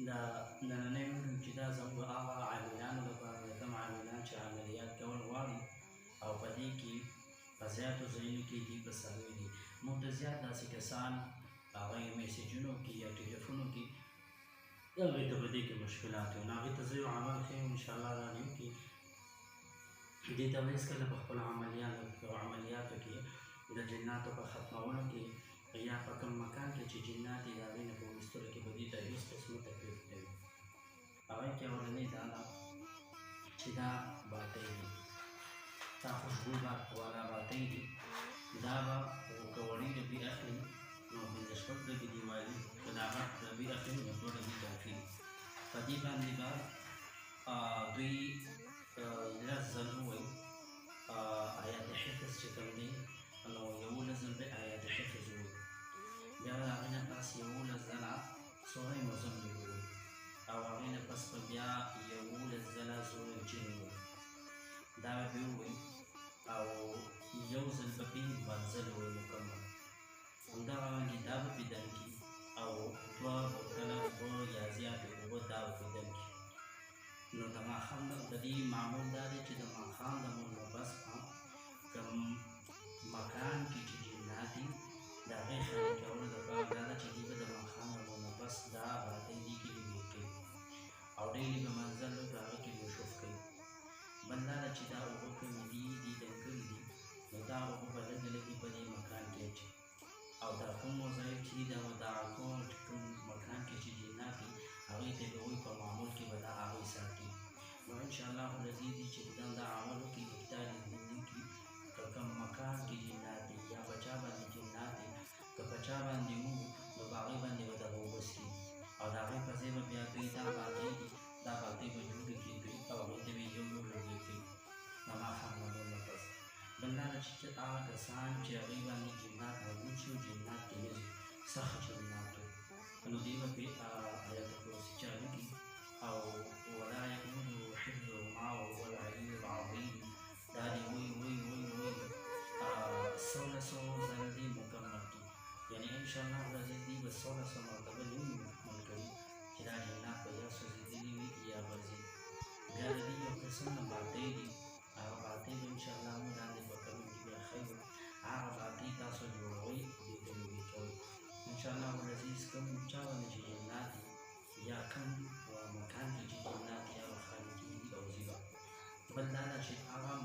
د نننۍ ویډیو چې دا زموږ هغه عاملانو لپاره د کوم عاملان چې عملیات کول غواړي او په دې کې په زیاتو ځایونو کې دي په څلوي دي. موږ ته زیات داسې کسان هغه میسیجونو کې یا ټلیفونو کې هغوی ته په دې کې مشکلات وي، نو هغوی ته زه یو عمل ښیم انشاءالله راډیو کې دې ته به هېڅکله په خپلو عملیاتو کې د جناتو په ختمولو کې یا په کوم مکان کې چې جنات دي د هغوی نه په ویستلو کې به دې ته هېڅ قسمه تکلیف نه وي. هغوی کې اولنۍ دا ده چې دا باټۍ دي، دا خوشبو والا باټۍ دي. دا به که وړې ډبې اخلي نو 15-شپږ ډبې دي والي، که د هغه ډبې اخلي نو 2 ډبې کافي دي. په دې باندې به دوی 10 ځل ووایي آیات حفظ چې کوم دی نو 11 ځل به آیات حفظ ووایي، بیا د هغې نه پس 11 ځله سوره مزمل ووایي او هغې نه پس به بیا 11 ځله سوره جن ووایي. دا به ووایي او 1 ځل به پرې 2 ځله ووایي مکمل. همدغه رنګې دا به پرې دم کړي او 2 بوتله اوبه یا زیاتې اوبه دا به پرې دم کړي. نو د ماښام د دې معمول دا دی چې د ماښام د مونځ نه پس به کوم مکان کې چې جنات دي د هغې خیال کولو دپاره دا ده چې دوی به د ماښام د مونځ نه پس دا باټۍ دې کې لوبې کوي او ډېرې به منزل په هغې کې یوشف کوي. بل دا ده چې دا اوبه کومې دي دي دم کړي دي نو دا اوبه به لږې لږې په دې مکان کې اچوي او دا کوم وظایف چې دي دا کوم مکان کې چې جنات دي هغوی ته به وایي په معمول کې به دا هغوی ساتي. نو انشاءالله العزیز چې دا عمل وکړي د کتاب لیدونکي کې که کوم مکان کې جنات دي یا په چا باندې جنات دي که په چا باندې وو نو په هغوی باندې به دغه اوبه څښي او د هغوی په ځای به بیا دوی دا باټۍ دي دا باټۍ به جوړې کړي او هغوی ته به یو لوګي کوي د ماښام د لمونځ نه پس. بل دا ده چې هغه کسان چې هغوی باندې جنات موجود شي او جنات کې نه ځي سخت جنات وي نو دوی به پرې آیت کرسي چالو کړي او ولا یؤوده حفظهما وهو العلی العظیم. دا دې وایي 1600 ځل دې مکمل کړي، یعنې انشاءالله العزیز دوی به 1600 مرتبه نه وي مکمل کړي چې دا جنات به یا سوځېدلي وي یا به ځي. بیا د دې یو قسم نه باټۍ دي، هغه باټۍ به انشاءالله موږ لاندې په کمنټ کې بیا ښیو. هغه باټۍ تاسو جوړوئ دې ته لوبې کوئ انشاءالله العزیز. کوم چا باندې چې جنات دي یا کوم مکان کې چې جنات دي هغه خالي کېږي او ځي به. بل دا ده چې هغه